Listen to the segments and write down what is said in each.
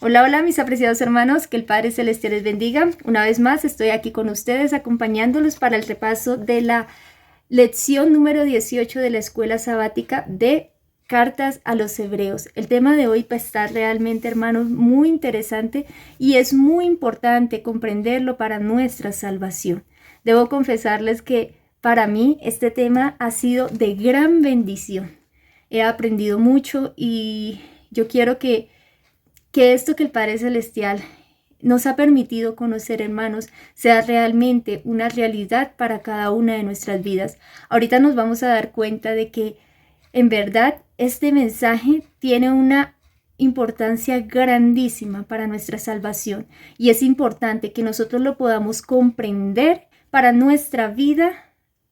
Hola, hola mis apreciados hermanos, que el Padre Celestial les bendiga. Una vez más estoy aquí con ustedes acompañándolos para el repaso de la lección número 18 de la escuela sabática de Cartas a los Hebreos. El tema de hoy va a estar realmente, hermanos, muy interesante y es muy importante comprenderlo para nuestra salvación. Debo confesarles que para mí este tema ha sido de gran bendición. He aprendido mucho y yo quiero que esto que el Padre Celestial nos ha permitido conocer, hermanos, sea realmente una realidad para cada una de nuestras vidas. Ahorita nos vamos a dar cuenta de que en verdad este mensaje tiene una importancia grandísima para nuestra salvación y es importante que nosotros lo podamos comprender para nuestra vida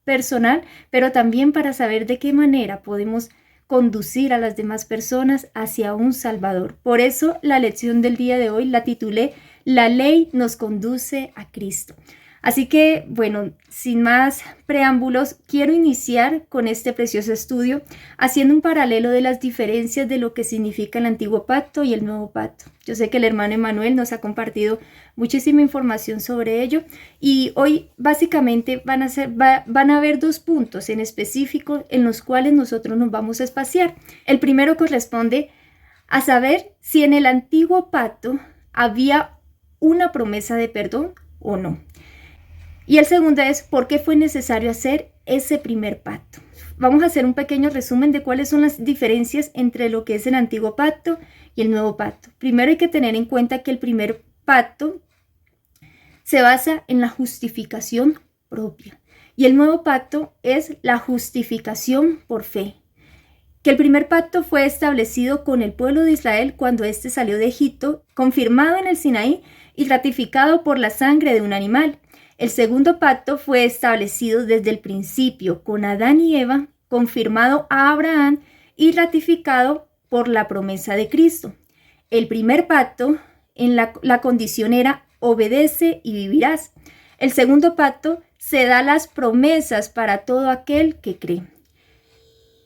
personal, pero también para saber de qué manera podemos conducir a las demás personas hacia un Salvador. Por eso la lección del día de hoy la titulé La ley nos conduce a Cristo. Así que, bueno, sin más preámbulos, quiero iniciar con este precioso estudio haciendo un paralelo de las diferencias de lo que significa el Antiguo Pacto y el Nuevo Pacto. Yo sé que el hermano Emanuel nos ha compartido muchísima información sobre ello y hoy básicamente van a haber dos puntos en específico en los cuales nosotros nos vamos a espaciar. El primero corresponde a saber si en el Antiguo Pacto había una promesa de perdón o no. Y el segundo es por qué fue necesario hacer ese primer pacto. Vamos a hacer un pequeño resumen de cuáles son las diferencias entre lo que es el Antiguo Pacto y el Nuevo Pacto. Primero hay que tener en cuenta que el primer pacto se basa en la justificación propia y el Nuevo Pacto es la justificación por fe. Que el primer pacto fue establecido con el pueblo de Israel cuando éste salió de Egipto, confirmado en el Sinaí y ratificado por la sangre de un animal. El segundo pacto fue establecido desde el principio con Adán y Eva, confirmado a Abraham y ratificado por la promesa de Cristo. El primer pacto, la condición era obedece y vivirás. El segundo pacto se da las promesas para todo aquel que cree.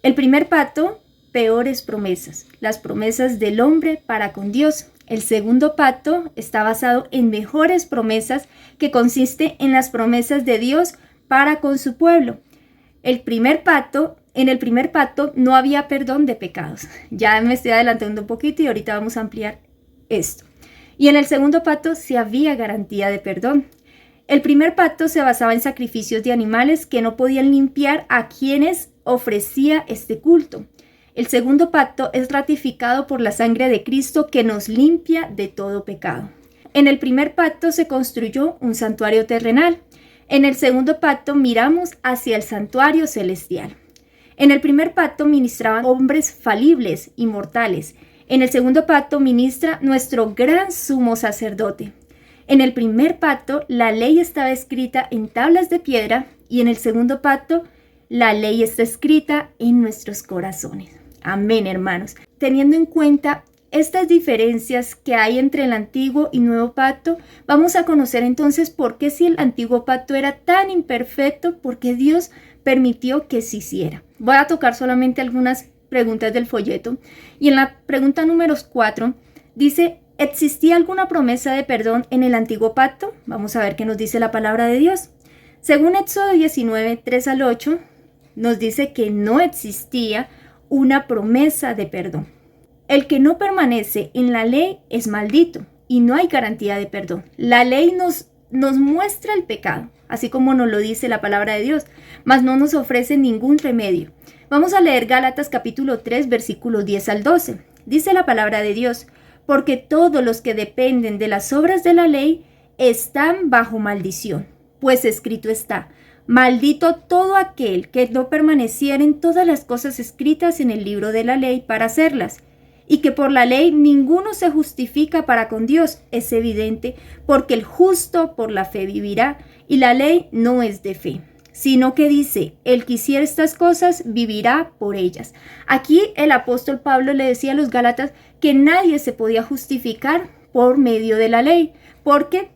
El primer pacto, peores promesas, las promesas del hombre para con Dios. El segundo pacto está basado en mejores promesas que consiste en las promesas de Dios para con su pueblo. En el primer pacto no había perdón de pecados. Ya me estoy adelantando un poquito y ahorita vamos a ampliar esto. Y en el segundo pacto sí había garantía de perdón. El primer pacto se basaba en sacrificios de animales que no podían limpiar a quienes ofrecía este culto. El segundo pacto es ratificado por la sangre de Cristo que nos limpia de todo pecado. En el primer pacto se construyó un santuario terrenal. En el segundo pacto miramos hacia el santuario celestial. En el primer pacto ministraban hombres falibles, inmortales. En el segundo pacto ministra nuestro gran sumo sacerdote. En el primer pacto la ley estaba escrita en tablas de piedra y en el segundo pacto la ley está escrita en nuestros corazones. Amén, hermanos. Teniendo en cuenta estas diferencias que hay entre el Antiguo y Nuevo Pacto, vamos a conocer entonces por qué si el Antiguo Pacto era tan imperfecto, por qué Dios permitió que se hiciera. Voy a tocar solamente algunas preguntas del folleto y en la pregunta número 4 dice, ¿existía alguna promesa de perdón en el Antiguo Pacto? Vamos a ver qué nos dice la palabra de Dios. Según Éxodo 19, 3 al 8, nos dice que no existía una promesa de perdón. El que no permanece en la ley es maldito y no hay garantía de perdón. La ley nos muestra el pecado, así como nos lo dice la palabra de Dios, mas no nos ofrece ningún remedio. Vamos a leer Gálatas capítulo 3, versículos 10 al 12. Dice la palabra de Dios, porque todos los que dependen de las obras de la ley están bajo maldición, pues escrito está, maldito todo aquel que no permaneciera en todas las cosas escritas en el libro de la ley para hacerlas. Y que por la ley ninguno se justifica para con Dios, es evidente, porque el justo por la fe vivirá, y la ley no es de fe, sino que dice, el que hiciera estas cosas vivirá por ellas. Aquí el apóstol Pablo le decía a los Gálatas que nadie se podía justificar por medio de la ley, porque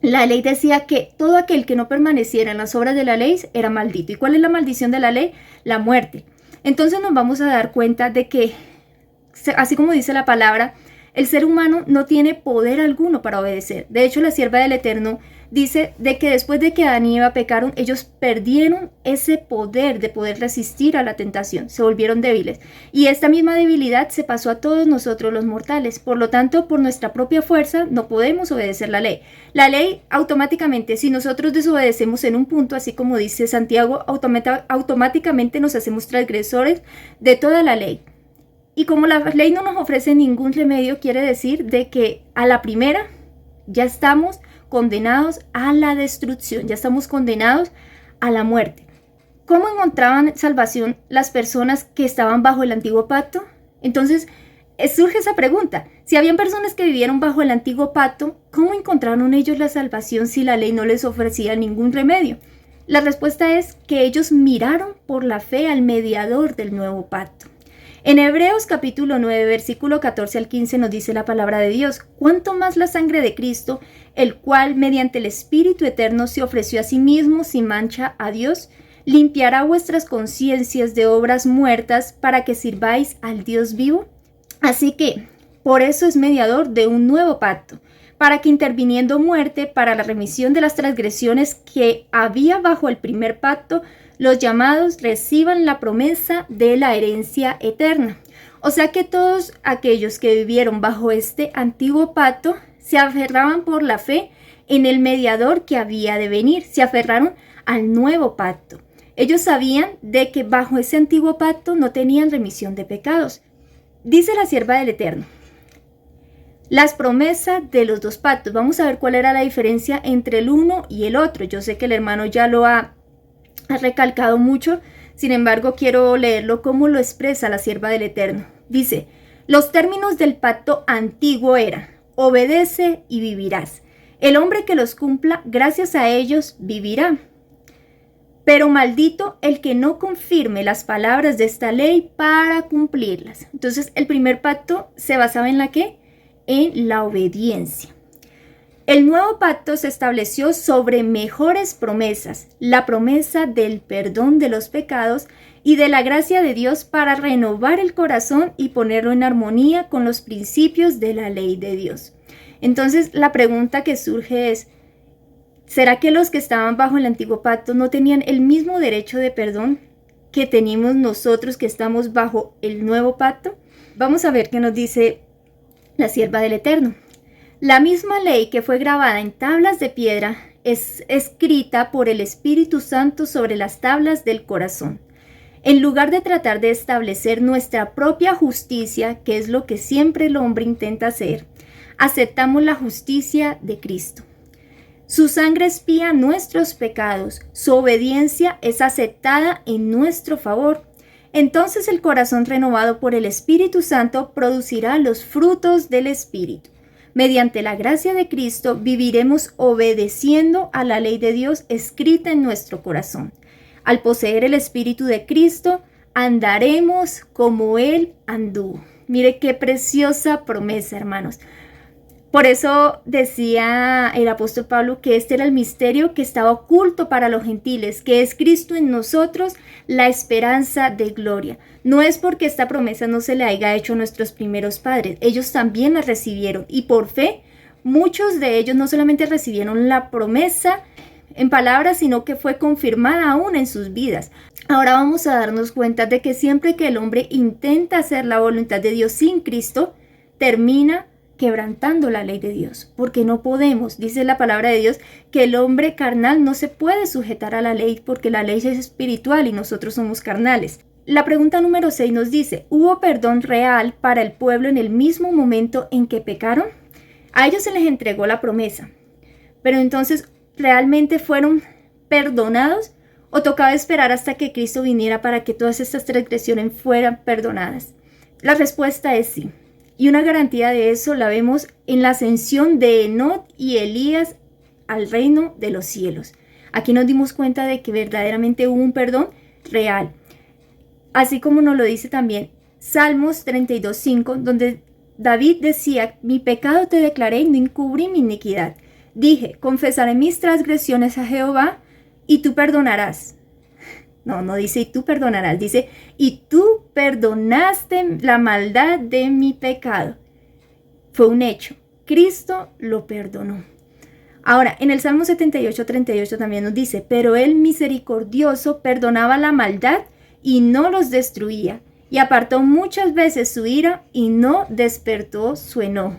la ley decía que todo aquel que no permaneciera en las obras de la ley era maldito. ¿Y cuál es la maldición de la ley? La muerte. Entonces nos vamos a dar cuenta de que, así como dice la palabra, El ser humano no tiene poder alguno para obedecer. De hecho, la sierva del Eterno dice de que después de que Adán y Eva pecaron, ellos perdieron ese poder de poder resistir a la tentación, se volvieron débiles. Y esta misma debilidad se pasó a todos nosotros los mortales. Por lo tanto, por nuestra propia fuerza no podemos obedecer la ley. La ley automáticamente, si nosotros desobedecemos en un punto, así como dice Santiago, automáticamente nos hacemos transgresores de toda la ley. Y como la ley no nos ofrece ningún remedio, quiere decir de que a la primera ya estamos condenados a la destrucción, ya estamos condenados a la muerte. ¿Cómo encontraban salvación las personas que estaban bajo el antiguo pacto? Entonces surge esa pregunta. Si habían personas que vivieron bajo el antiguo pacto, ¿cómo encontraron ellos la salvación si la ley no les ofrecía ningún remedio? La respuesta es que ellos miraron por la fe al mediador del nuevo pacto. En Hebreos capítulo 9, versículo 14 al 15 nos dice la palabra de Dios: «Cuánto más la sangre de Cristo, el cual mediante el Espíritu Eterno se ofreció a sí mismo sin mancha a Dios, limpiará vuestras conciencias de obras muertas para que sirváis al Dios vivo». Así que, por eso es mediador de un nuevo pacto, para que interviniendo muerte para la remisión de las transgresiones que había bajo el primer pacto, los llamados reciban la promesa de la herencia eterna. O sea que todos aquellos que vivieron bajo este antiguo pacto se aferraban por la fe en el mediador que había de venir, se aferraron al nuevo pacto. Ellos sabían de que bajo ese antiguo pacto no tenían remisión de pecados. Dice la sierva del Eterno: las promesas de los dos pactos. Vamos a ver cuál era la diferencia entre el uno y el otro. Yo sé que el hermano ya lo ha recalcado mucho, sin embargo quiero leerlo como lo expresa la sierva del Eterno. Dice: los términos del pacto antiguo eran: obedece y vivirás. El hombre que los cumpla, gracias a ellos vivirá. Pero maldito el que no confirme las palabras de esta ley para cumplirlas. Entonces, el primer pacto se basaba en la ¿qué? En la obediencia. El nuevo pacto se estableció sobre mejores promesas, la promesa del perdón de los pecados y de la gracia de Dios para renovar el corazón y ponerlo en armonía con los principios de la ley de Dios. Entonces, la pregunta que surge es: ¿será que los que estaban bajo el antiguo pacto no tenían el mismo derecho de perdón que tenemos nosotros que estamos bajo el nuevo pacto? Vamos a ver qué nos dice la sierva del Eterno. La misma ley que fue grabada en tablas de piedra es escrita por el Espíritu Santo sobre las tablas del corazón. En lugar de tratar de establecer nuestra propia justicia, que es lo que siempre el hombre intenta hacer, aceptamos la justicia de Cristo. Su sangre expía nuestros pecados, su obediencia es aceptada en nuestro favor. Entonces el corazón renovado por el Espíritu Santo producirá los frutos del Espíritu. Mediante la gracia de Cristo viviremos obedeciendo a la ley de Dios escrita en nuestro corazón. Al poseer el Espíritu de Cristo, andaremos como Él anduvo. Mire qué preciosa promesa, hermanos. Por eso decía el apóstol Pablo que este era el misterio que estaba oculto para los gentiles, que es Cristo en nosotros, la esperanza de gloria. No es porque esta promesa no se le haya hecho a nuestros primeros padres, ellos también la recibieron y por fe muchos de ellos no solamente recibieron la promesa en palabras, sino que fue confirmada aún en sus vidas. Ahora vamos a darnos cuenta de que siempre que el hombre intenta hacer la voluntad de Dios sin Cristo, termina quebrantando la ley de Dios, porque no podemos, dice la palabra de Dios, que el hombre carnal no se puede sujetar a la ley porque la ley es espiritual y nosotros somos carnales. La pregunta número 6 nos dice: ¿hubo perdón real para el pueblo en el mismo momento en que pecaron? A ellos se les entregó la promesa, pero entonces, ¿realmente fueron perdonados o tocaba esperar hasta que Cristo viniera para que todas estas transgresiones fueran perdonadas? La respuesta es sí. Y una garantía de eso la vemos en la ascensión de Enoc y Elías al reino de los cielos. Aquí nos dimos cuenta de que verdaderamente hubo un perdón real. Así como nos lo dice también Salmos 32:5, donde David decía: mi pecado te declaré y no encubrí mi iniquidad. Dije: confesaré mis transgresiones a Jehová y tú perdonarás. No dice y tú perdonarás, dice y tú perdonaste la maldad de mi pecado. fue un hecho. Cristo lo perdonó. Ahora, en el Salmo 78:38 también nos dice, pero Él misericordioso perdonaba la maldad y no los destruía, y apartó muchas veces su ira y no despertó su enojo.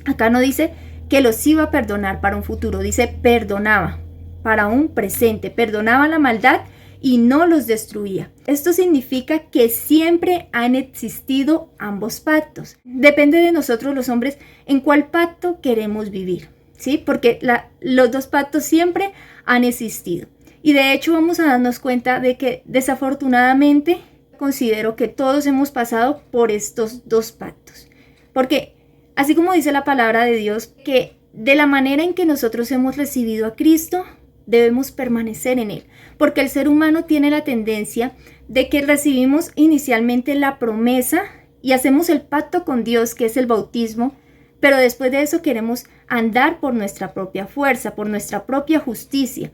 Acá no dice que los iba a perdonar para un futuro, dice perdonaba para un presente, perdonaba la maldad y no los destruía. Esto significa que siempre han existido ambos pactos. Depende de nosotros los hombres en cuál pacto queremos vivir, ¿sí? Porque los dos pactos siempre han existido. Y de hecho vamos a darnos cuenta de que desafortunadamente considero que todos hemos pasado por estos dos pactos. Porque así como dice la palabra de Dios, que de la manera en que nosotros hemos recibido a Cristo, debemos permanecer en Él. Porque el ser humano tiene la tendencia de que recibimos inicialmente la promesa y hacemos el pacto con Dios, que es el bautismo, pero después de eso queremos andar por nuestra propia fuerza, por nuestra propia justicia.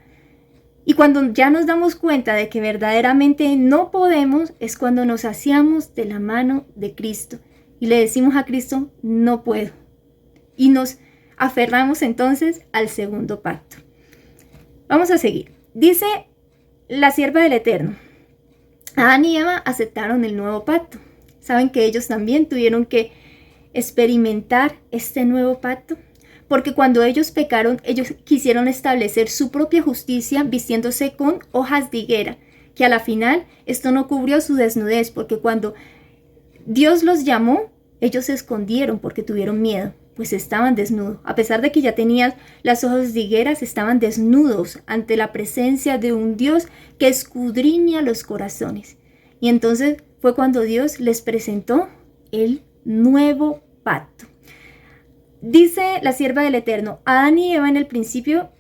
Y cuando ya nos damos cuenta de que verdaderamente no podemos, es cuando nos asiamos de la mano de Cristo y le decimos a Cristo, no puedo. Y nos aferramos entonces al segundo pacto. Vamos a seguir. Dice la sierva del Eterno, Adán y Eva aceptaron el nuevo pacto. ¿Saben que ellos también tuvieron que experimentar este nuevo pacto? Porque cuando ellos pecaron, ellos quisieron establecer su propia justicia vistiéndose con hojas de higuera, que a la final esto no cubrió su desnudez, porque cuando Dios los llamó, ellos se escondieron porque tuvieron miedo, pues estaban desnudos. A pesar de que ya tenían las hojas de higueras, estaban desnudos ante la presencia de un Dios que escudriña los corazones. Y entonces fue cuando Dios les presentó el nuevo pacto. Dice la sierva del Eterno, Adán y Eva en el principio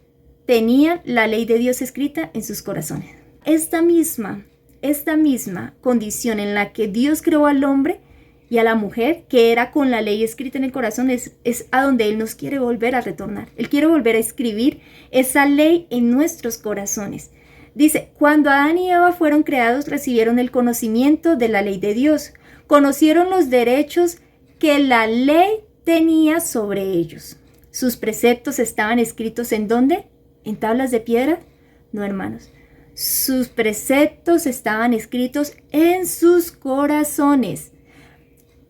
tenían la ley de Dios escrita en sus corazones. Esta misma condición en la que Dios creó al hombre y a la mujer, que era con la ley escrita en el corazón, es a donde Él nos quiere volver a retornar. Él quiere volver a escribir esa ley en nuestros corazones. Dice, cuando Adán y Eva fueron creados, recibieron el conocimiento de la ley de Dios. Conocieron los derechos que la ley tenía sobre ellos. Sus preceptos estaban escritos ¿en dónde? ¿En tablas de piedra? No, hermanos. Sus preceptos estaban escritos en sus corazones.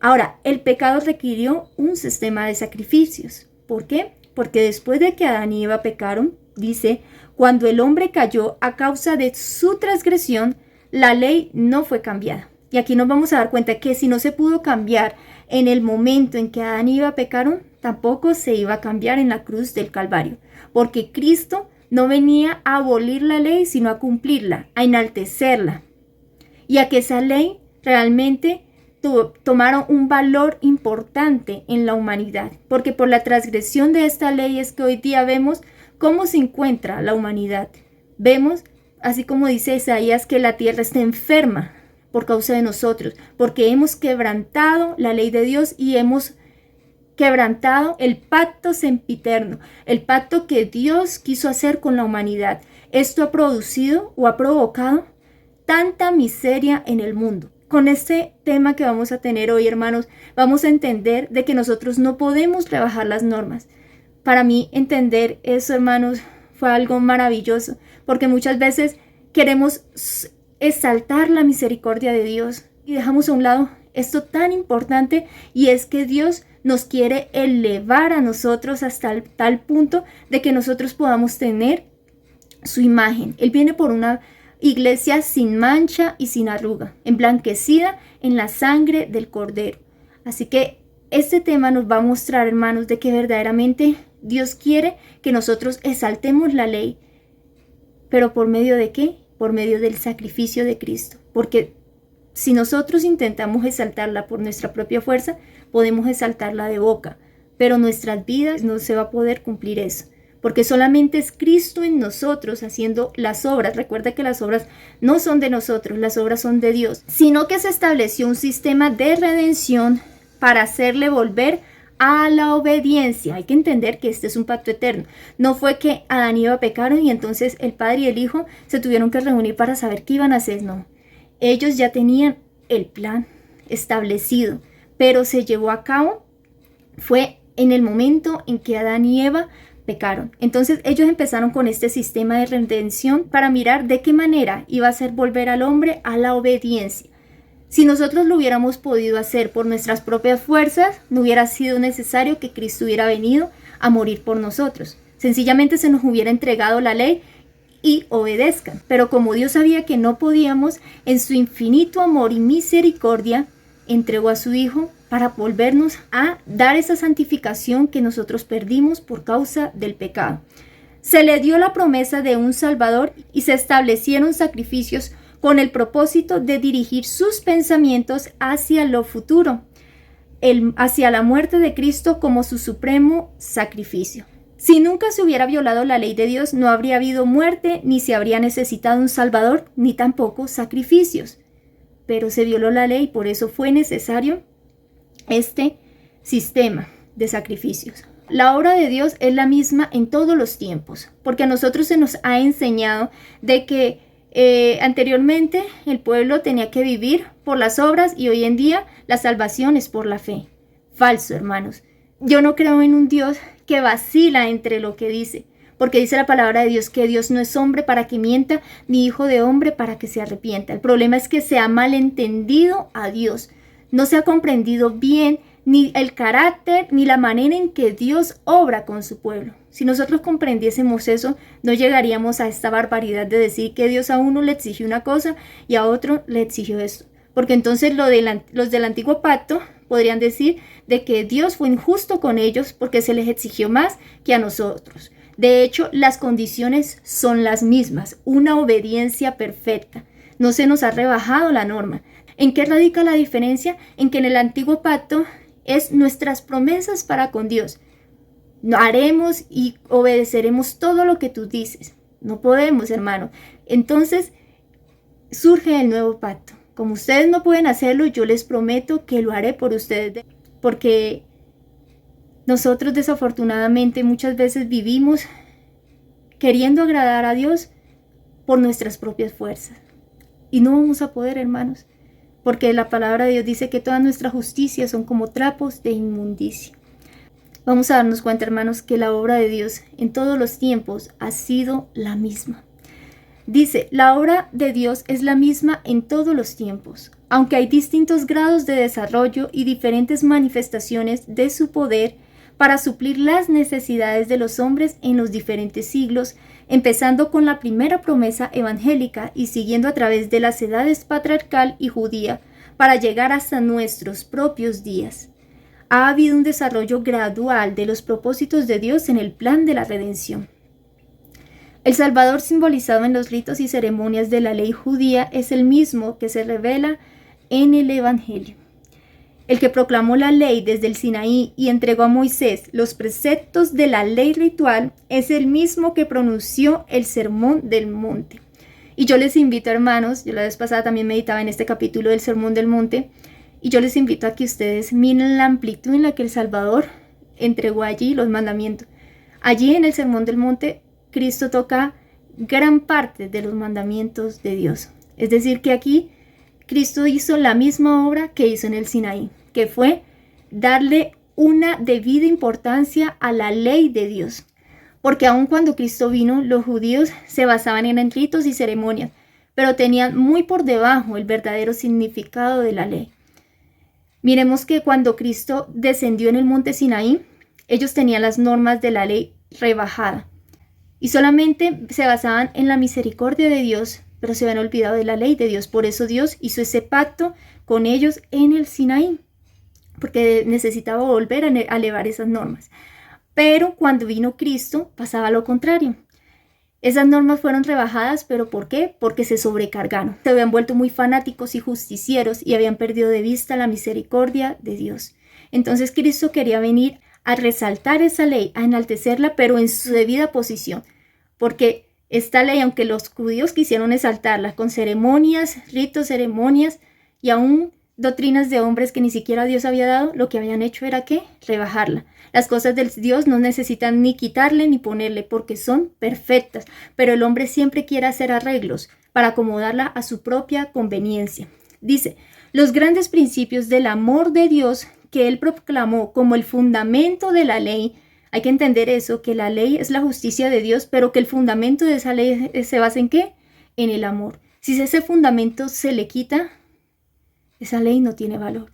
Ahora, el pecado requirió un sistema de sacrificios. ¿Por qué? Porque después de que Adán y Eva pecaron, dice, cuando el hombre cayó a causa de su transgresión, la ley no fue cambiada. Y aquí nos vamos a dar cuenta que si no se pudo cambiar en el momento en que Adán y Eva pecaron, tampoco se iba a cambiar en la cruz del Calvario. Porque Cristo no venía a abolir la ley, sino a cumplirla, a enaltecerla. Y a que esa ley realmente tomaron un valor importante en la humanidad, porque por la transgresión de esta ley es que hoy día vemos cómo se encuentra la humanidad. Vemos, así como dice Isaías, que la tierra está enferma por causa de nosotros, porque hemos quebrantado la ley de Dios y hemos quebrantado el pacto sempiterno, el pacto que Dios quiso hacer con la humanidad. Esto ha producido o ha provocado tanta miseria en el mundo. Con este tema que vamos a tener hoy, hermanos, vamos a entender de que nosotros no podemos rebajar las normas. Para mí entender eso, hermanos, fue algo maravilloso, porque muchas veces queremos exaltar la misericordia de Dios y dejamos a un lado esto tan importante, y es que Dios nos quiere elevar a nosotros hasta tal punto de que nosotros podamos tener su imagen. Él viene por una iglesia sin mancha y sin arruga, emblanquecida en la sangre del Cordero. Así que este tema nos va a mostrar, hermanos, de que verdaderamente Dios quiere que nosotros exaltemos la ley. ¿Pero por medio de qué? Por medio del sacrificio de Cristo. Porque si nosotros intentamos exaltarla por nuestra propia fuerza, podemos exaltarla de boca, pero nuestras vidas no se va a poder cumplir eso. Porque solamente es Cristo en nosotros haciendo las obras. Recuerda que las obras no son de nosotros, las obras son de Dios. Sino que se estableció un sistema de redención para hacerle volver a la obediencia. Hay que entender que este es un pacto eterno. No fue que Adán y Eva pecaron y entonces el Padre y el Hijo se tuvieron que reunir para saber qué iban a hacer. No. Ellos ya tenían el plan establecido, pero se llevó a cabo fue en el momento en que Adán y Eva pecaron. Entonces ellos empezaron con este sistema de redención para mirar de qué manera iba a ser volver al hombre a la obediencia. Si nosotros lo hubiéramos podido hacer por nuestras propias fuerzas, no hubiera sido necesario que Cristo hubiera venido a morir por nosotros. Sencillamente se nos hubiera entregado la ley y obedezcan. Pero como Dios sabía que no podíamos, en su infinito amor y misericordia, entregó a su Hijo para volvernos a dar esa santificación que nosotros perdimos por causa del pecado. Se le dio la promesa de un Salvador y se establecieron sacrificios con el propósito de dirigir sus pensamientos hacia lo futuro, hacia la muerte de Cristo como su supremo sacrificio. Si nunca se hubiera violado la ley de Dios, no habría habido muerte, ni se habría necesitado un Salvador, ni tampoco sacrificios. Pero se violó la ley, por eso fue necesario este sistema de sacrificios. La obra de Dios es la misma en todos los tiempos, porque a nosotros se nos ha enseñado de que anteriormente el pueblo tenía que vivir por las obras y hoy en día la salvación es por la fe. Falso, hermanos. Yo no creo en un Dios que vacila entre lo que dice, porque dice la palabra de Dios que Dios no es hombre para que mienta, ni hijo de hombre para que se arrepienta. El problema es que se ha malentendido a Dios. No se ha comprendido bien ni el carácter ni la manera en que Dios obra con su pueblo. Si nosotros comprendiésemos eso, no llegaríamos a esta barbaridad de decir que Dios a uno le exigió una cosa y a otro le exigió esto. Porque entonces los del antiguo pacto podrían decir de que Dios fue injusto con ellos porque se les exigió más que a nosotros. De hecho, las condiciones son las mismas, una obediencia perfecta. No se nos ha rebajado la norma. ¿En qué radica la diferencia? En que en el antiguo pacto es nuestras promesas para con Dios. Haremos y obedeceremos todo lo que tú dices. No podemos, hermano. Entonces surge el nuevo pacto. Como ustedes no pueden hacerlo, yo les prometo que lo haré por ustedes. Porque nosotros desafortunadamente muchas veces vivimos queriendo agradar a Dios por nuestras propias fuerzas. Y no vamos a poder, hermanos. Porque la palabra de Dios dice que todas nuestras justicias son como trapos de inmundicia. Vamos a darnos cuenta, hermanos, que la obra de Dios en todos los tiempos ha sido la misma. Dice, la obra de Dios es la misma en todos los tiempos, aunque hay distintos grados de desarrollo y diferentes manifestaciones de su poder para suplir las necesidades de los hombres en los diferentes siglos, empezando con la primera promesa evangélica y siguiendo a través de las edades patriarcal y judía para llegar hasta nuestros propios días. Ha habido un desarrollo gradual de los propósitos de Dios en el plan de la redención. El Salvador simbolizado en los ritos y ceremonias de la ley judía es el mismo que se revela en el Evangelio. El que proclamó la ley desde el Sinaí y entregó a Moisés los preceptos de la ley ritual es el mismo que pronunció el Sermón del Monte. Y yo les invito, hermanos, yo la vez pasada también meditaba en este capítulo del Sermón del Monte, y yo les invito a que ustedes miren la amplitud en la que el Salvador entregó allí los mandamientos. Allí en el Sermón del Monte, Cristo toca gran parte de los mandamientos de Dios. Es decir, que aquí Cristo hizo la misma obra que hizo en el Sinaí, que fue darle una debida importancia a la ley de Dios. Porque aun cuando Cristo vino, los judíos se basaban en ritos y ceremonias, pero tenían muy por debajo el verdadero significado de la ley. Miremos que cuando Cristo descendió en el monte Sinaí, ellos tenían las normas de la ley rebajada y solamente se basaban en la misericordia de Dios, pero se habían olvidado de la ley de Dios. Por eso Dios hizo ese pacto con ellos en el Sinaí, porque necesitaba volver a elevar esas normas. Pero cuando vino Cristo pasaba lo contrario. Esas normas fueron rebajadas, ¿pero por qué? Porque se sobrecargaron. Se habían vuelto muy fanáticos y justicieros y habían perdido de vista la misericordia de Dios. Entonces Cristo quería venir a resaltar esa ley, a enaltecerla, pero en su debida posición. Porque esta ley, aunque los judíos quisieron exaltarla con ceremonias, ritos, ceremonias y aún doctrinas de hombres que ni siquiera Dios había dado, lo que habían hecho era ¿qué? Rebajarla. Las cosas de Dios no necesitan ni quitarle ni ponerle porque son perfectas, pero el hombre siempre quiere hacer arreglos para acomodarla a su propia conveniencia. Dice, los grandes principios del amor de Dios que él proclamó como el fundamento de la ley. Hay que entender eso, que la ley es la justicia de Dios, pero que el fundamento de esa ley se basa ¿en qué? En el amor. Si ese fundamento se le quita, esa ley no tiene valor.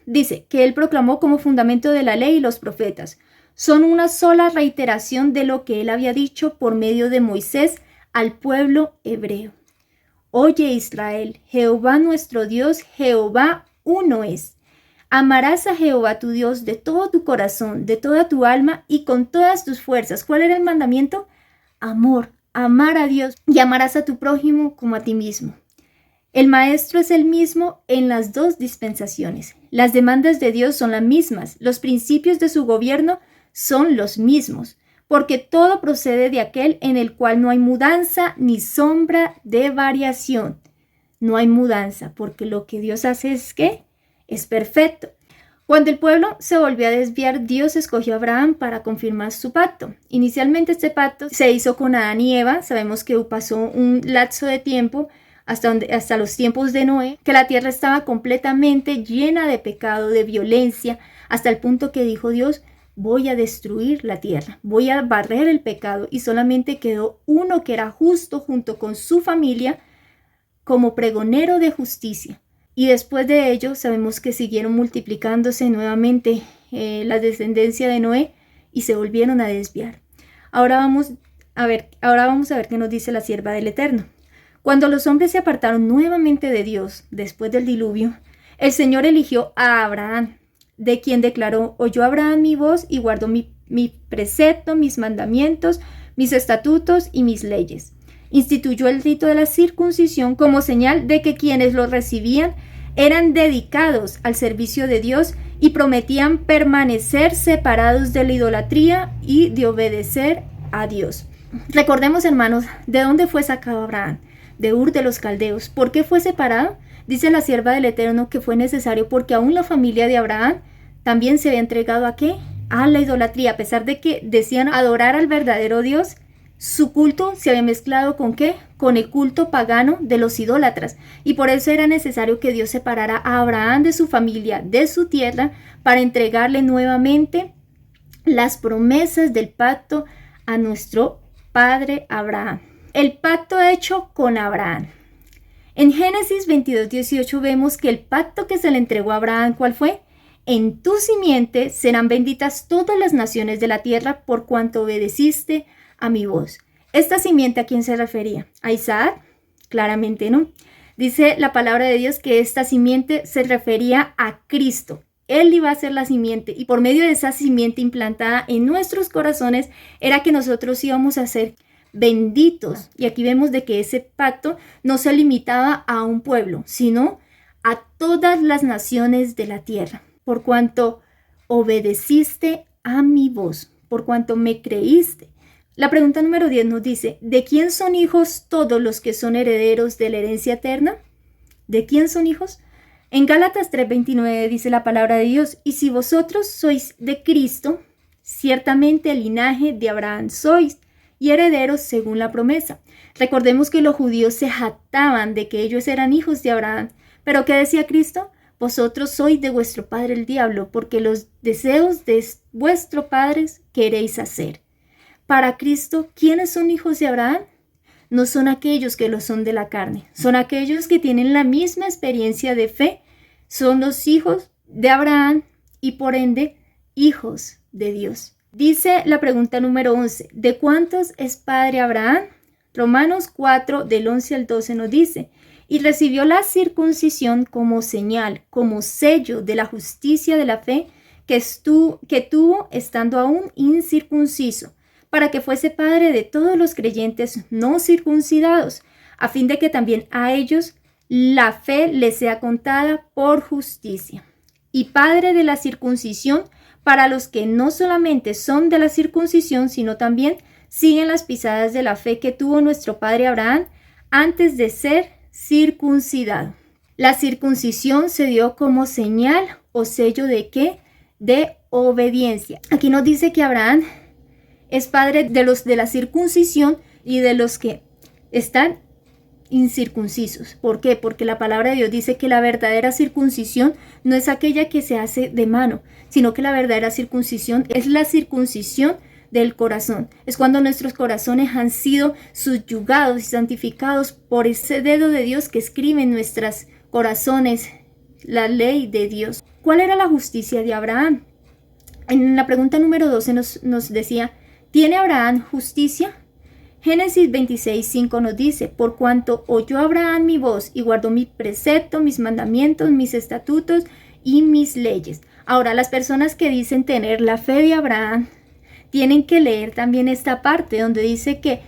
Dice que él proclamó como fundamento de la ley y los profetas. Son una sola reiteración de lo que él había dicho por medio de Moisés al pueblo hebreo. Oye Israel, Jehová nuestro Dios, Jehová uno es. Amarás a Jehová tu Dios de todo tu corazón, de toda tu alma y con todas tus fuerzas. ¿Cuál era el mandamiento? Amor, amar a Dios, y amarás a tu prójimo como a ti mismo. El maestro es el mismo en las dos dispensaciones. Las demandas de Dios son las mismas. Los principios de su gobierno son los mismos, porque todo procede de aquel en el cual no hay mudanza ni sombra de variación. No hay mudanza, porque lo que Dios hace es ¿qué? Es perfecto. Cuando el pueblo se volvió a desviar, Dios escogió a Abraham para confirmar su pacto. Inicialmente este pacto se hizo con Adán y Eva. Sabemos que pasó un lapso de tiempo hasta los tiempos de Noé, que la tierra estaba completamente llena de pecado, de violencia, hasta el punto que dijo Dios: voy a destruir la tierra, voy a barrer el pecado, y solamente quedó uno que era justo junto con su familia como pregonero de justicia. Y después de ello sabemos que siguieron multiplicándose nuevamente la descendencia de Noé y se volvieron a desviar. Ahora vamos a ver qué nos dice la sierva del Eterno. Cuando los hombres se apartaron nuevamente de Dios después del diluvio, el Señor eligió a Abraham, de quien declaró: oyó Abraham mi voz y guardó mi precepto, mis mandamientos, mis estatutos y mis leyes. Instituyó el rito de la circuncisión como señal de que quienes lo recibían eran dedicados al servicio de Dios y prometían permanecer separados de la idolatría y de obedecer a Dios. Recordemos, hermanos, ¿de dónde fue sacado Abraham? De Ur de los Caldeos. ¿Por qué fue separado? Dice la sierva del Eterno que fue necesario porque aún la familia de Abraham también se había entregado ¿a qué? A la idolatría. A pesar de que decían adorar al verdadero Dios, su culto se había mezclado ¿con qué? Con el culto pagano de los idólatras. Y por eso era necesario que Dios separara a Abraham de su familia, de su tierra, para entregarle nuevamente las promesas del pacto a nuestro padre Abraham. El pacto hecho con Abraham. En Génesis 22:18 vemos que el pacto que se le entregó a Abraham, ¿cuál fue? En tu simiente serán benditas todas las naciones de la tierra por cuanto obedeciste a mi voz. ¿Esta simiente a quién se refería? ¿A Isaac? Claramente no. Dice la palabra de Dios que esta simiente se refería a Cristo. Él iba a ser la simiente, y por medio de esa simiente implantada en nuestros corazones era que nosotros íbamos a ser benditos. Y aquí vemos de que ese pacto no se limitaba a un pueblo, sino a todas las naciones de la tierra. Por cuanto obedeciste a mi voz, por cuanto me creíste. La pregunta número 10 nos dice: ¿de quién son hijos todos los que son herederos de la herencia eterna? ¿De quién son hijos? En Gálatas 3:29 dice la palabra de Dios: y si vosotros sois de Cristo, ciertamente el linaje de Abraham sois, y herederos según la promesa. Recordemos que los judíos se jactaban de que ellos eran hijos de Abraham. ¿Pero qué decía Cristo? Vosotros sois de vuestro padre el diablo, porque los deseos de vuestro padre queréis hacer. Para Cristo, ¿quiénes son hijos de Abraham? No son aquellos que lo son de la carne, son aquellos que tienen la misma experiencia de fe, son los hijos de Abraham y por ende hijos de Dios. Dice la pregunta número 11, ¿de cuántos es padre Abraham? Romanos 4 del 11 al 12 nos dice: y recibió la circuncisión como señal, como sello de la justicia de la fe que tuvo estando aún incircunciso, para que fuese padre de todos los creyentes no circuncidados, a fin de que también a ellos la fe les sea contada por justicia. Y padre de la circuncisión para los que no solamente son de la circuncisión, sino también siguen las pisadas de la fe que tuvo nuestro padre Abraham antes de ser circuncidado. La circuncisión se dio como señal o sello de ¿qué? De obediencia. Aquí nos dice que Abraham es padre de los de la circuncisión y de los que están incircuncisos. ¿Por qué? Porque la palabra de Dios dice que la verdadera circuncisión no es aquella que se hace de mano, sino que la verdadera circuncisión es la circuncisión del corazón. Es cuando nuestros corazones han sido subyugados y santificados por ese dedo de Dios que escribe en nuestros corazones la ley de Dios. ¿Cuál era la justicia de Abraham? En la pregunta número 12 nos decía, ¿tiene Abraham justicia? Génesis 26:5 nos dice, por cuanto oyó Abraham mi voz y guardó mi precepto, mis mandamientos, mis estatutos y mis leyes. Ahora, las personas que dicen tener la fe de Abraham tienen que leer también esta parte donde dice que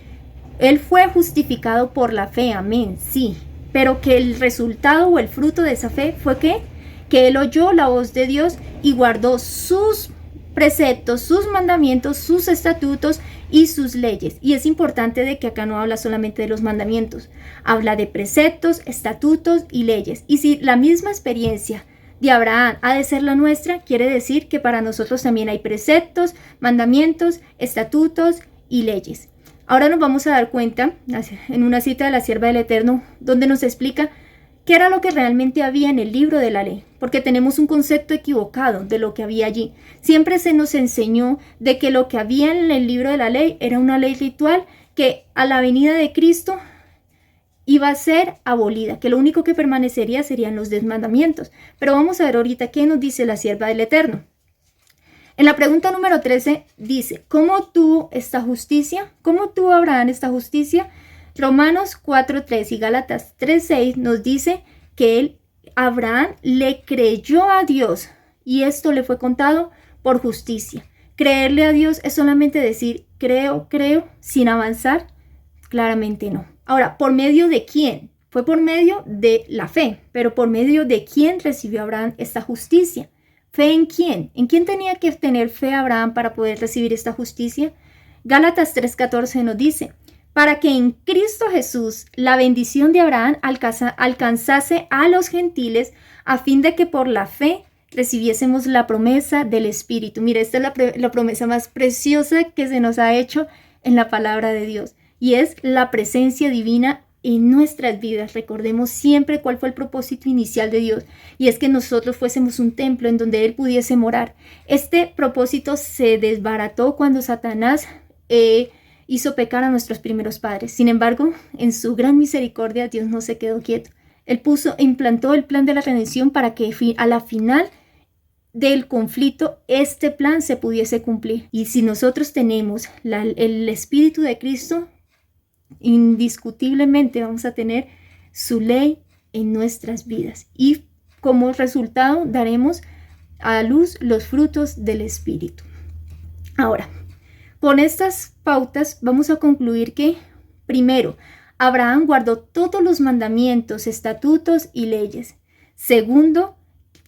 él fue justificado por la fe, amén, sí, pero que el resultado o el fruto de esa fe fue que él oyó la voz de Dios y guardó sus preceptos, sus mandamientos, sus estatutos y sus leyes. Y es importante de que acá no habla solamente de los mandamientos, habla de preceptos, estatutos y leyes. Y si la misma experiencia de Abraham ha de ser la nuestra, quiere decir que para nosotros también hay preceptos, mandamientos, estatutos y leyes. Ahora nos vamos a dar cuenta en una cita de la sierva del Eterno donde nos explica qué era lo que realmente había en el libro de la ley, porque tenemos un concepto equivocado de lo que había allí. Siempre se nos enseñó de que lo que había en el libro de la ley era una ley ritual que a la venida de Cristo iba a ser abolida, que lo único que permanecería serían los 10 mandamientos. Pero vamos a ver ahorita qué nos dice la sierva del Eterno. En la pregunta número 13 dice, ¿cómo tuvo esta justicia? ¿Cómo tuvo Abraham esta justicia? Romanos 4:3 y Gálatas 3:6 nos dice que Abraham le creyó a Dios y esto le fue contado por justicia. Creerle a Dios es solamente decir creo, sin avanzar. Claramente no. Ahora, ¿por medio de quién? Fue por medio de la fe, pero ¿por medio de quién recibió Abraham esta justicia? ¿Fe en quién? ¿En quién tenía que tener fe Abraham para poder recibir esta justicia? Gálatas 3:14 nos dice, para que en Cristo Jesús la bendición de Abraham alcanzase a los gentiles, a fin de que por la fe recibiésemos la promesa del Espíritu. Mira, esta es la promesa más preciosa que se nos ha hecho en la palabra de Dios, y es la presencia divina en nuestras vidas. Recordemos siempre cuál fue el propósito inicial de Dios, y es que nosotros fuésemos un templo en donde Él pudiese morar. Este propósito se desbarató cuando Satanás hizo pecar a nuestros primeros padres. Sin embargo, en su gran misericordia, Dios no se quedó quieto. Él implantó el plan de la redención para que a la final del conflicto este plan se pudiese cumplir. Y si nosotros tenemos el Espíritu de Cristo, indiscutiblemente vamos a tener su ley en nuestras vidas. Y como resultado daremos a luz los frutos del Espíritu. Ahora, con estas pautas vamos a concluir que, primero, Abraham guardó todos los mandamientos, estatutos y leyes. Segundo,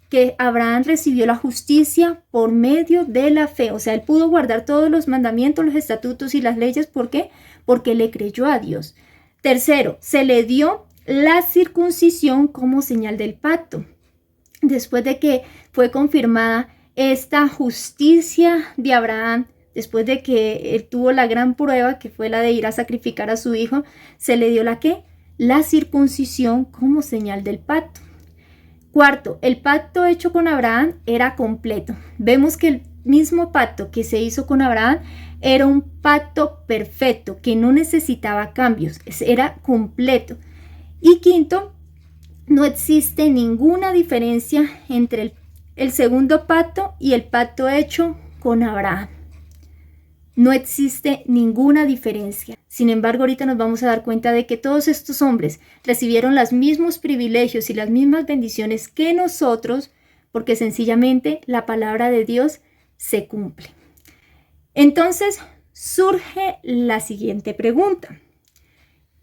que Abraham recibió la justicia por medio de la fe. O sea, él pudo guardar todos los mandamientos, los estatutos y las leyes. ¿Por qué? Porque le creyó a Dios. Tercero, se le dio la circuncisión como señal del pacto. Después de que fue confirmada esta justicia de Abraham, después de que él tuvo la gran prueba, que fue la de ir a sacrificar a su hijo, se le dio ¿la qué? La circuncisión como señal del pacto. Cuarto, el pacto hecho con Abraham era completo. Vemos que el mismo pacto que se hizo con Abraham era un pacto perfecto, que no necesitaba cambios, era completo. Y quinto, no existe ninguna diferencia entre el segundo pacto y el pacto hecho con Abraham. No existe ninguna diferencia. Sin embargo, ahorita nos vamos a dar cuenta de que todos estos hombres recibieron los mismos privilegios y las mismas bendiciones que nosotros, porque sencillamente la palabra de Dios se cumple. Entonces, surge la siguiente pregunta.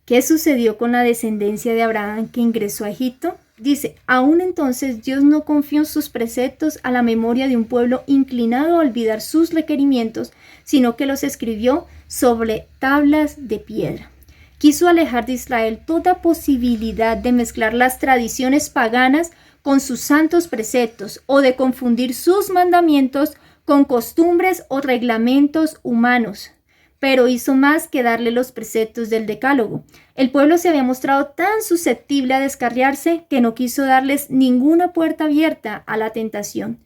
¿Qué sucedió con la descendencia de Abraham que ingresó a Egipto? Dice, aún entonces Dios no confió sus preceptos a la memoria de un pueblo inclinado a olvidar sus requerimientos, sino que los escribió sobre tablas de piedra. Quiso alejar de Israel toda posibilidad de mezclar las tradiciones paganas con sus santos preceptos o de confundir sus mandamientos con costumbres o reglamentos humanos. pero hizo más que darle los preceptos del decálogo. El pueblo se había mostrado tan susceptible a descarriarse que no quiso darles ninguna puerta abierta a la tentación.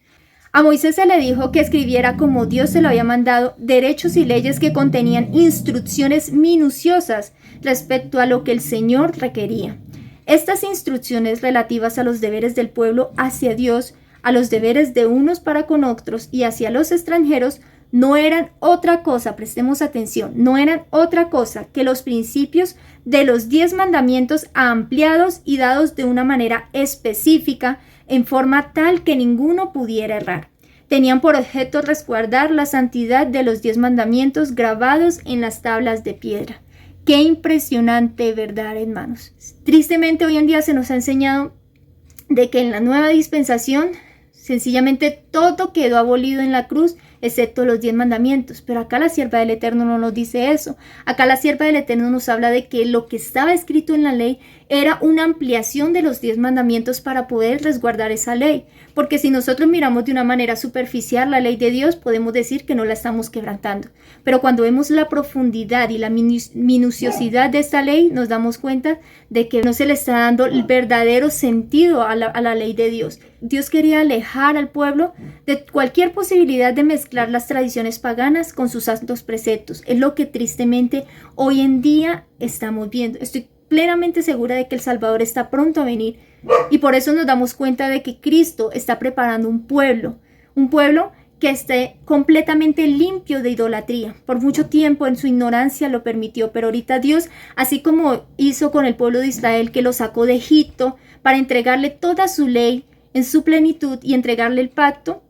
A Moisés se le dijo que escribiera como Dios se lo había mandado derechos y leyes que contenían instrucciones minuciosas respecto a lo que el Señor requería. Estas instrucciones relativas a los deberes del pueblo hacia Dios, a los deberes de unos para con otros y hacia los extranjeros, no eran otra cosa, prestemos atención, no eran otra cosa que los principios de los 10 mandamientos ampliados y dados de una manera específica, en forma tal que ninguno pudiera errar. Tenían por objeto resguardar la santidad de los 10 mandamientos grabados en las tablas de piedra. Qué impresionante, ¿verdad, hermanos? Tristemente hoy en día se nos ha enseñado de que en la nueva dispensación sencillamente todo quedó abolido en la cruz, excepto los 10 mandamientos. Pero acá la sierva del Eterno no nos dice eso. Acá la sierva del Eterno nos habla de que lo que estaba escrito en la ley era una ampliación de los 10 mandamientos para poder resguardar esa ley. Porque si nosotros miramos de una manera superficial la ley de Dios, podemos decir que no la estamos quebrantando. Pero cuando vemos la profundidad y la minuciosidad de esta ley, nos damos cuenta de que no se le está dando el verdadero sentido a la ley de Dios. Dios quería alejar al pueblo de cualquier posibilidad de mezclar las tradiciones paganas con sus santos preceptos. Es lo que tristemente hoy en día estamos viendo. Estoy plenamente segura de que el Salvador está pronto a venir y por eso nos damos cuenta de que Cristo está preparando un pueblo que esté completamente limpio de idolatría. Por mucho tiempo en su ignorancia lo permitió, pero ahorita Dios, así como hizo con el pueblo de Israel que lo sacó de Egipto para entregarle toda su ley en su plenitud y entregarle el pacto,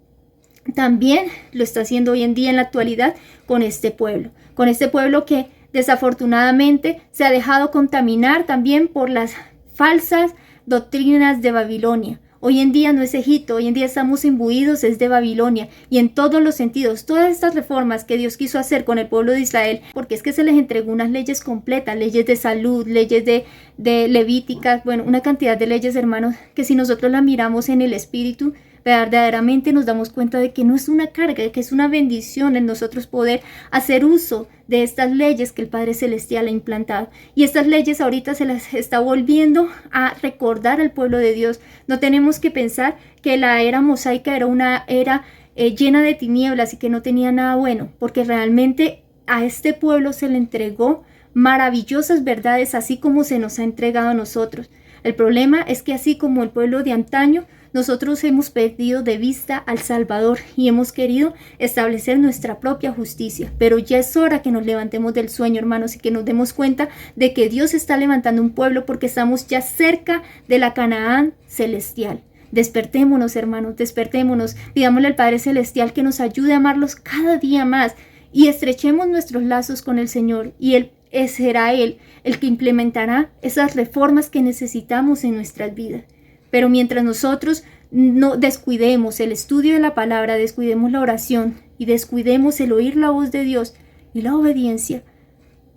también lo está haciendo hoy en día en la actualidad con este pueblo que desafortunadamente se ha dejado contaminar también por las falsas doctrinas de Babilonia. Hoy en día no es Egipto, hoy en día estamos imbuidos, es de Babilonia y en todos los sentidos. Todas estas reformas que Dios quiso hacer con el pueblo de Israel, porque es que se les entregó unas leyes completas, leyes de salud, leyes de levíticas, bueno, una cantidad de leyes, hermanos, que si nosotros las miramos en el espíritu, verdaderamente nos damos cuenta de que no es una carga, que es una bendición en nosotros poder hacer uso de estas leyes que el Padre Celestial ha implantado. Y estas leyes ahorita se las está volviendo a recordar al pueblo de Dios. No tenemos que pensar que la era mosaica era una era llena de tinieblas y que no tenía nada bueno, porque realmente a este pueblo se le entregó maravillosas verdades, así como se nos ha entregado a nosotros. El problema es que así como el pueblo de antaño, nosotros hemos perdido de vista al Salvador y hemos querido establecer nuestra propia justicia. Pero ya es hora que nos levantemos del sueño, hermanos, y que nos demos cuenta de que Dios está levantando un pueblo porque estamos ya cerca de la Canaán celestial. Despertémonos, hermanos, despertémonos. Pidámosle al Padre Celestial que nos ayude a amarlos cada día más y estrechemos nuestros lazos con el Señor y será Él el que implementará esas reformas que necesitamos en nuestras vidas. Pero mientras nosotros no descuidemos el estudio de la palabra, descuidemos la oración y descuidemos el oír la voz de Dios y la obediencia,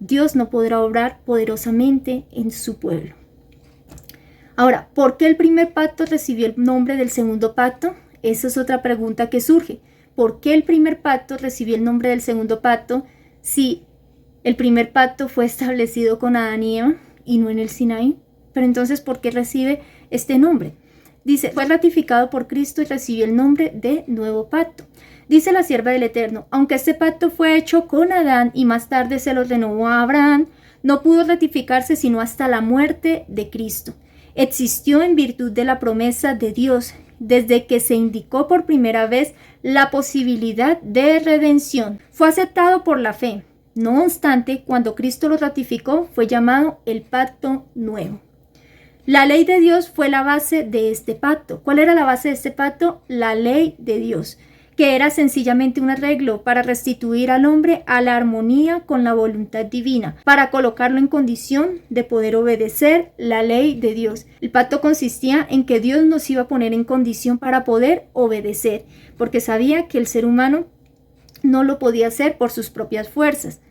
Dios no podrá obrar poderosamente en su pueblo. Ahora, ¿por qué el primer pacto recibió el nombre del segundo pacto? Esa es otra pregunta que surge. ¿Por qué el primer pacto recibió el nombre del segundo pacto si el primer pacto fue establecido con Adán y Eva y no en el Sinaí? Pero entonces, ¿por qué recibe este nombre? Dice, fue ratificado por Cristo y recibió el nombre de nuevo pacto. Dice la sierva del Eterno, aunque este pacto fue hecho con Adán y más tarde se lo renovó a Abraham, no pudo ratificarse sino hasta la muerte de Cristo. Existió en virtud de la promesa de Dios, desde que se indicó por primera vez la posibilidad de redención. Fue aceptado por la fe. No obstante, cuando Cristo lo ratificó, fue llamado el pacto nuevo. La ley de Dios fue la base de este pacto. ¿Cuál era la base de este pacto? La ley de Dios, que era sencillamente un arreglo para restituir al hombre a la armonía con la voluntad divina, para colocarlo en condición de poder obedecer la ley de Dios. El pacto consistía en que Dios nos iba a poner en condición para poder obedecer, porque sabía que el ser humano no lo podía hacer por sus propias fuerzas.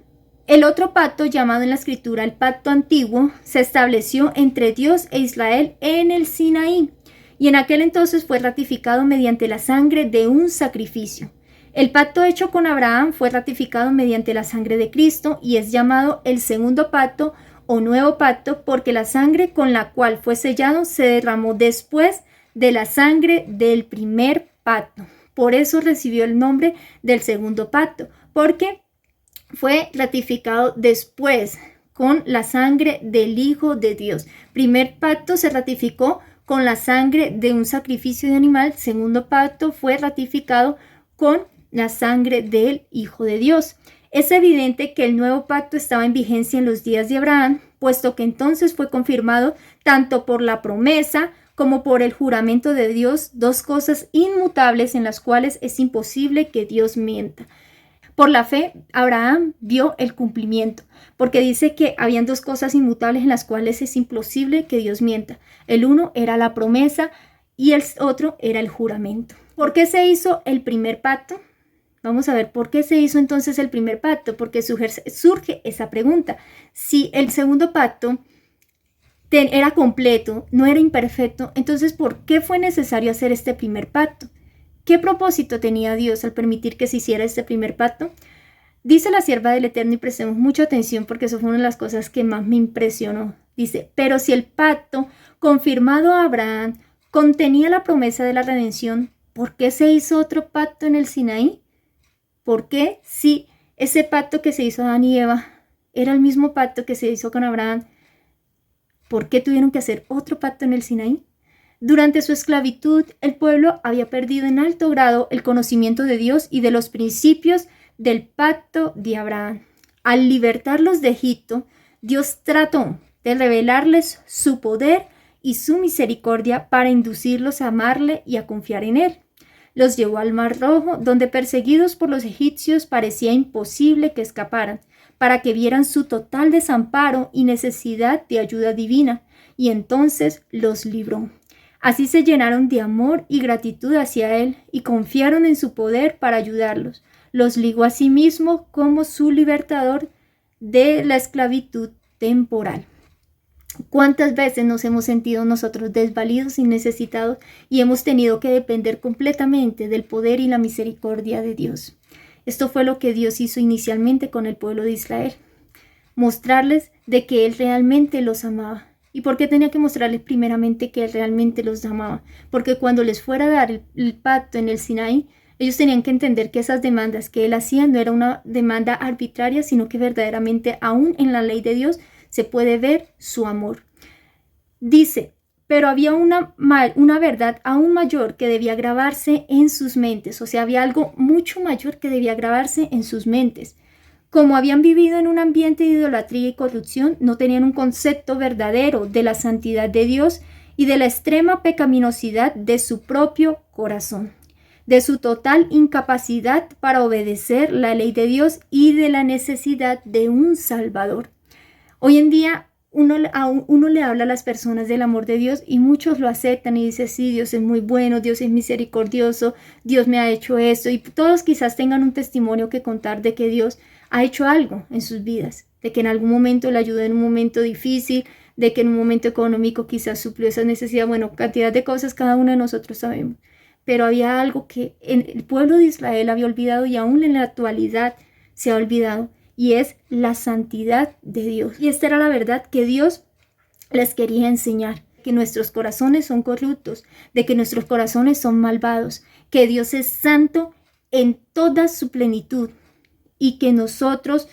El otro pacto, llamado en la escritura el pacto antiguo, se estableció entre Dios e Israel en el Sinaí y en aquel entonces fue ratificado mediante la sangre de un sacrificio. El pacto hecho con Abraham fue ratificado mediante la sangre de Cristo y es llamado el segundo pacto o nuevo pacto porque la sangre con la cual fue sellado se derramó después de la sangre del primer pacto. Por eso recibió el nombre del segundo pacto, porque fue ratificado después con la sangre del Hijo de Dios. Primer pacto se ratificó con la sangre de un sacrificio de animal. Segundo pacto fue ratificado con la sangre del Hijo de Dios. Es evidente que el nuevo pacto estaba en vigencia en los días de Abraham, puesto que entonces fue confirmado tanto por la promesa como por el juramento de Dios, dos cosas inmutables en las cuales es imposible que Dios mienta. Por la fe, Abraham vio el cumplimiento, porque dice que habían dos cosas inmutables en las cuales es imposible que Dios mienta. El uno era la promesa y el otro era el juramento. ¿Por qué se hizo el primer pacto? Vamos a ver por qué se hizo entonces el primer pacto, porque surge esa pregunta. Si el segundo pacto era completo, no era imperfecto, entonces ¿por qué fue necesario hacer este primer pacto? ¿Qué propósito tenía Dios al permitir que se hiciera este primer pacto? Dice la sierva del Eterno, y prestemos mucha atención porque eso fue una de las cosas que más me impresionó. Dice, pero si el pacto confirmado a Abraham contenía la promesa de la redención, ¿por qué se hizo otro pacto en el Sinaí? ¿Por qué si ese pacto que se hizo a Adán y Eva era el mismo pacto que se hizo con Abraham? ¿Por qué tuvieron que hacer otro pacto en el Sinaí? Durante su esclavitud, el pueblo había perdido en alto grado el conocimiento de Dios y de los principios del pacto de Abraham. Al libertarlos de Egipto, Dios trató de revelarles su poder y su misericordia para inducirlos a amarle y a confiar en él. Los llevó al Mar Rojo, donde perseguidos por los egipcios parecía imposible que escaparan, para que vieran su total desamparo y necesidad de ayuda divina, y entonces los libró. Así se llenaron de amor y gratitud hacia él y confiaron en su poder para ayudarlos. Los ligó a sí mismo como su libertador de la esclavitud temporal. ¿Cuántas veces nos hemos sentido nosotros desvalidos y necesitados y hemos tenido que depender completamente del poder y la misericordia de Dios? Esto fue lo que Dios hizo inicialmente con el pueblo de Israel. Mostrarles de que Él realmente los amaba. ¿Y por qué tenía que mostrarles primeramente que Él realmente los amaba? Porque cuando les fuera a dar el pacto en el Sinaí, ellos tenían que entender que esas demandas que Él hacía no era una demanda arbitraria, sino que verdaderamente aún en la ley de Dios se puede ver su amor. Dice, pero había una verdad aún mayor que debía grabarse en sus mentes. O sea, había algo mucho mayor que debía grabarse en sus mentes. Como habían vivido en un ambiente de idolatría y corrupción, no tenían un concepto verdadero de la santidad de Dios y de la extrema pecaminosidad de su propio corazón, de su total incapacidad para obedecer la ley de Dios y de la necesidad de un Salvador. Hoy en día uno le habla a las personas del amor de Dios y muchos lo aceptan y dicen, sí, Dios es muy bueno, Dios es misericordioso, Dios me ha hecho esto, y todos quizás tengan un testimonio que contar de que Dios ha hecho algo en sus vidas, de que en algún momento le ayudó en un momento difícil, de que en un momento económico quizás suplió esa necesidad, bueno, cantidad de cosas cada uno de nosotros sabemos, pero había algo que el pueblo de Israel había olvidado y aún en la actualidad se ha olvidado, y es la santidad de Dios. Y esta era la verdad que Dios les quería enseñar, que nuestros corazones son corruptos, de que nuestros corazones son malvados, que Dios es santo en toda su plenitud y que nosotros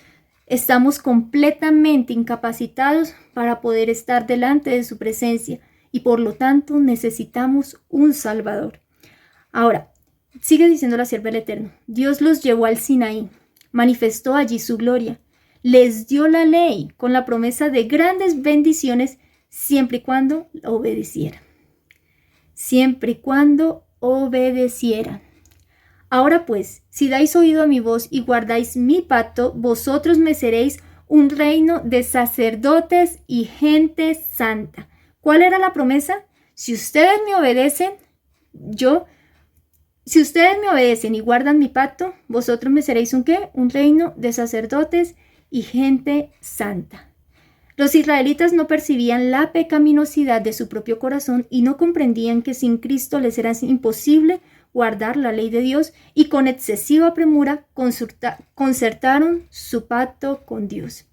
estamos completamente incapacitados para poder estar delante de su presencia y por lo tanto necesitamos un Salvador. Ahora, sigue diciendo la sierva del Eterno, Dios los llevó al Sinaí, manifestó allí su gloria, les dio la ley con la promesa de grandes bendiciones siempre y cuando obedecieran. Siempre y cuando obedecieran. Ahora pues, si dais oído a mi voz y guardáis mi pacto, vosotros me seréis un reino de sacerdotes y gente santa. ¿Cuál era la promesa? Si ustedes me obedecen, Si ustedes me obedecen y guardan mi pacto, vosotros me seréis ¿un qué? Un reino de sacerdotes y gente santa. Los israelitas no percibían la pecaminosidad de su propio corazón y no comprendían que sin Cristo les era imposible guardar la ley de Dios y con excesiva premura concertaron su pacto con Dios.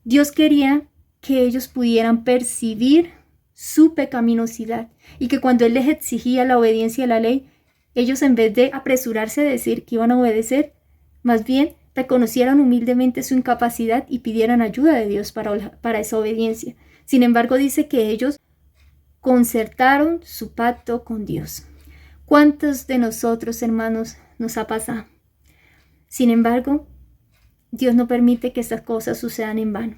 Dios quería que ellos pudieran percibir su pecaminosidad y que cuando Él les exigía la obediencia a la ley, ellos en vez de apresurarse a decir que iban a obedecer, más bien reconocieran humildemente su incapacidad y pidieran ayuda de Dios para esa obediencia. Sin embargo, dice que ellos concertaron su pacto con Dios. ¿Cuántos de nosotros, hermanos, nos ha pasado? Sin embargo, Dios no permite que estas cosas sucedan en vano.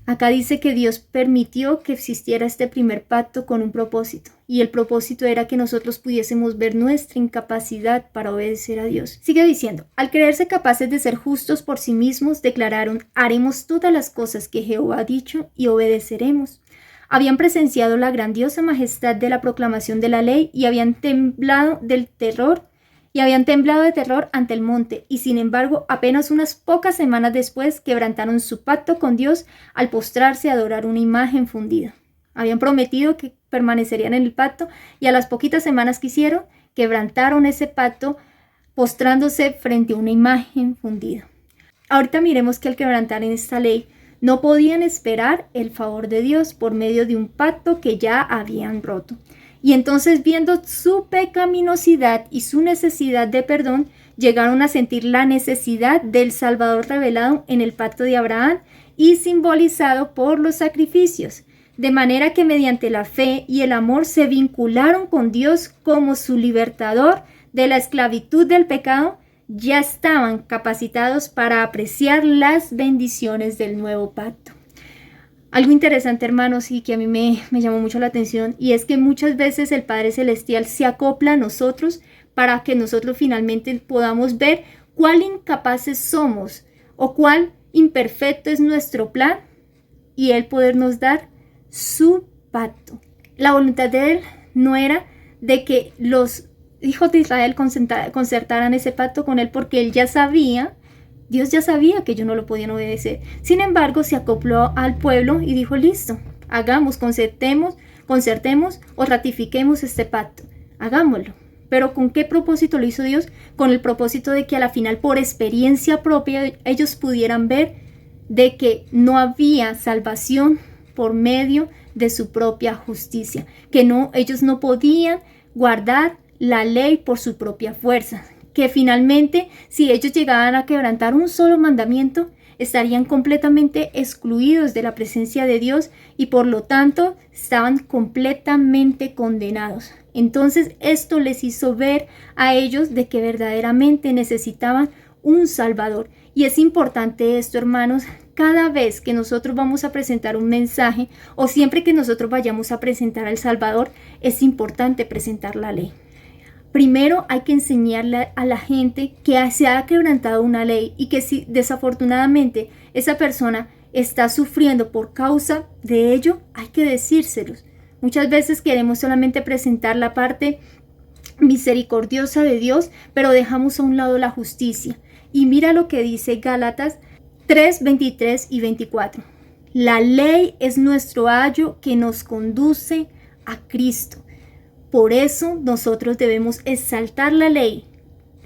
Acá dice que Dios permitió que existiera este primer pacto con un propósito, y el propósito era que nosotros pudiésemos ver nuestra incapacidad para obedecer a Dios. Sigue diciendo, al creerse capaces de ser justos por sí mismos, declararon, haremos todas las cosas que Jehová ha dicho y obedeceremos. Habían presenciado la grandiosa majestad de la proclamación de la ley y habían temblado de terror ante el monte, y sin embargo, apenas unas pocas semanas después quebrantaron su pacto con Dios al postrarse a adorar una imagen fundida. Habían prometido que permanecerían en el pacto y a las poquitas semanas que hicieron, quebrantaron ese pacto postrándose frente a una imagen fundida. Ahorita miremos que al quebrantar en esta ley, no podían esperar el favor de Dios por medio de un pacto que ya habían roto. Y entonces, viendo su pecaminosidad y su necesidad de perdón, llegaron a sentir la necesidad del Salvador revelado en el pacto de Abraham y simbolizado por los sacrificios, de manera que mediante la fe y el amor se vincularon con Dios como su libertador de la esclavitud del pecado. Ya estaban capacitados para apreciar las bendiciones del nuevo pacto. Algo interesante, hermanos, y que a mí me llamó mucho la atención, y es que muchas veces el Padre Celestial se acopla a nosotros para que nosotros finalmente podamos ver cuál incapaces somos o cuál imperfecto es nuestro plan y Él podernos dar su pacto. La voluntad de Él no era de que los hijos de Israel concertaran ese pacto con Él, porque Él ya sabía, Dios ya sabía que ellos no lo podían obedecer. Sin embargo, se acopló al pueblo y dijo, listo, hagamos, concertemos o ratifiquemos este pacto. Hagámoslo. Pero ¿con qué propósito lo hizo Dios? Con el propósito de que a la final, por experiencia propia, ellos pudieran ver de que no había salvación por medio de su propia justicia, que ellos no podían guardar la ley por su propia fuerza, que finalmente si ellos llegaban a quebrantar un solo mandamiento, estarían completamente excluidos de la presencia de Dios y por lo tanto estaban completamente condenados. Entonces esto les hizo ver a ellos de que verdaderamente necesitaban un Salvador. Y es importante esto, hermanos, cada vez que nosotros vamos a presentar un mensaje o siempre que nosotros vayamos a presentar al Salvador, es importante presentar la ley. Primero hay que enseñarle a la gente que se ha quebrantado una ley y que si desafortunadamente esa persona está sufriendo por causa de ello, hay que decírselos. Muchas veces queremos solamente presentar la parte misericordiosa de Dios, pero dejamos a un lado la justicia. Y mira lo que dice Gálatas 3, 23 y 24. La ley es nuestro ayo que nos conduce a Cristo. Por eso nosotros debemos exaltar la ley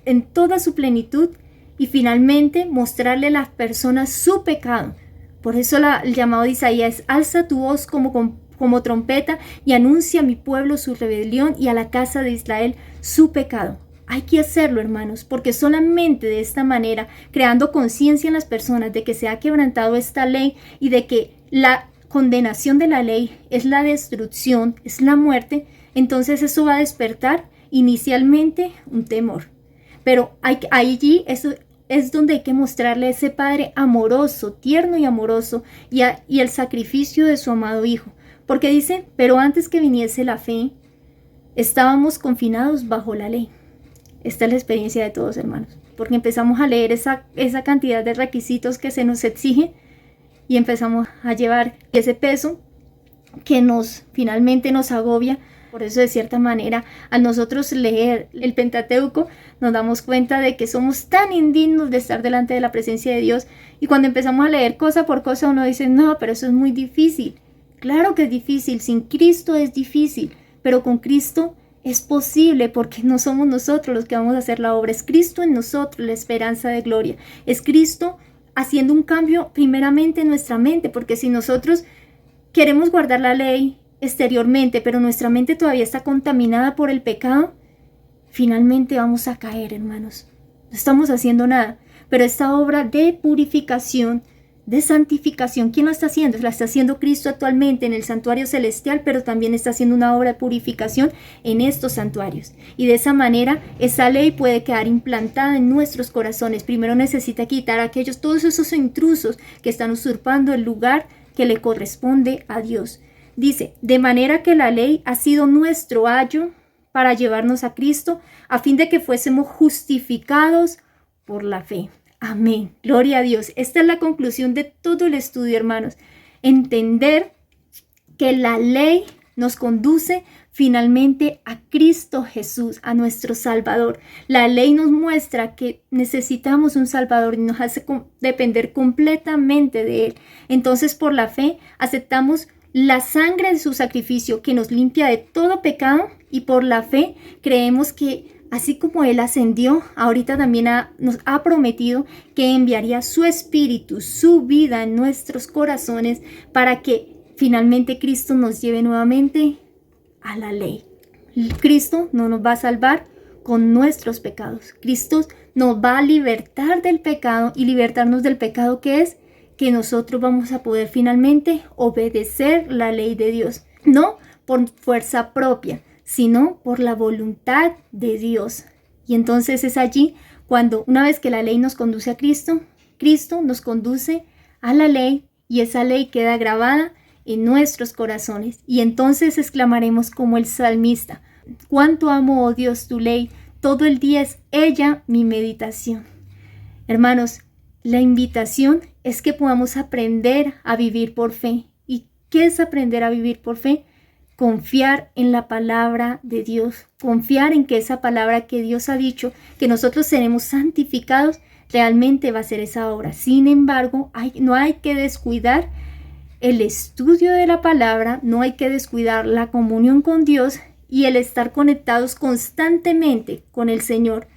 en toda su plenitud y finalmente mostrarle a las personas su pecado. Por eso el llamado de Isaías es, alza tu voz como trompeta y anuncia a mi pueblo su rebelión y a la casa de Israel su pecado. Hay que hacerlo, hermanos, porque solamente de esta manera, creando conciencia en las personas de que se ha quebrantado esta ley y de que la condenación de la ley es la destrucción, es la muerte, entonces eso va a despertar inicialmente un temor. Pero allí eso es donde hay que mostrarle a ese Padre amoroso, tierno y amoroso y el sacrificio de su amado Hijo. Porque dice, pero antes que viniese la fe, estábamos confinados bajo la ley. Esta es la experiencia de todos, hermanos. Porque empezamos a leer esa cantidad de requisitos que se nos exige y empezamos a llevar ese peso que finalmente nos agobia. Por eso, de cierta manera, al nosotros leer el Pentateuco, nos damos cuenta de que somos tan indignos de estar delante de la presencia de Dios. Y cuando empezamos a leer cosa por cosa, uno dice, no, pero eso es muy difícil. Claro que es difícil, sin Cristo es difícil, pero con Cristo Es posible porque no somos nosotros los que vamos a hacer la obra. Es Cristo en nosotros, la esperanza de gloria. Es Cristo haciendo un cambio primeramente en nuestra mente, porque si nosotros queremos guardar la ley exteriormente, pero nuestra mente todavía está contaminada por el pecado, finalmente vamos a caer, hermanos. No estamos haciendo nada, pero esta obra de purificación, de santificación, ¿quién lo está haciendo? La está haciendo Cristo actualmente en el santuario celestial, pero también está haciendo una obra de purificación en estos santuarios. Y de esa manera, esa ley puede quedar implantada en nuestros corazones. Primero necesita quitar todos esos intrusos que están usurpando el lugar que le corresponde a Dios. Dice, de manera que la ley ha sido nuestro ayo para llevarnos a Cristo, a fin de que fuésemos justificados por la fe. Amén. Gloria a Dios. Esta es la conclusión de todo el estudio, hermanos. Entender que la ley nos conduce finalmente a Cristo Jesús, a nuestro Salvador. La ley nos muestra que necesitamos un Salvador y nos hace depender completamente de Él. Entonces, por la fe, aceptamos la sangre de su sacrificio que nos limpia de todo pecado, y por la fe creemos que así como Él ascendió, ahorita también nos ha prometido que enviaría su Espíritu, su vida en nuestros corazones para que finalmente Cristo nos lleve nuevamente a la ley. Cristo no nos va a salvar con nuestros pecados. Cristo nos va a libertar del pecado, y libertarnos del pecado que es que nosotros vamos a poder finalmente obedecer la ley de Dios. No por fuerza propia, sino por la voluntad de Dios. Y entonces es allí cuando, una vez que la ley nos conduce a Cristo, Cristo nos conduce a la ley, y esa ley queda grabada en nuestros corazones. Y entonces exclamaremos como el salmista: cuánto amo, oh Dios, tu ley, todo el día es ella mi meditación. Hermanos, la invitación es que podamos aprender a vivir por fe. ¿Y qué es aprender a vivir por fe? Confiar en la palabra de Dios, confiar en que esa palabra que Dios ha dicho, que nosotros seremos santificados, realmente va a ser esa obra. Sin embargo, no hay que descuidar el estudio de la palabra, no hay que descuidar la comunión con Dios y el estar conectados constantemente con el Señor.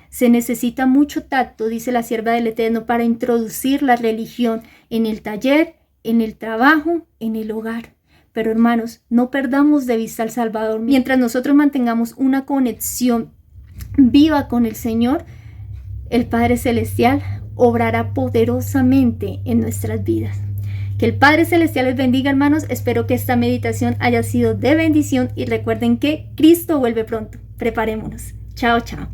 Se necesita mucho tacto, dice la sierva del Eterno, para introducir la religión en el taller, en el trabajo, en el hogar. Pero hermanos, no perdamos de vista al Salvador. Mientras nosotros mantengamos una conexión viva con el Señor, el Padre Celestial obrará poderosamente en nuestras vidas. Que el Padre Celestial les bendiga, hermanos. Espero que esta meditación haya sido de bendición y recuerden que Cristo vuelve pronto. Preparémonos. Chao, chao.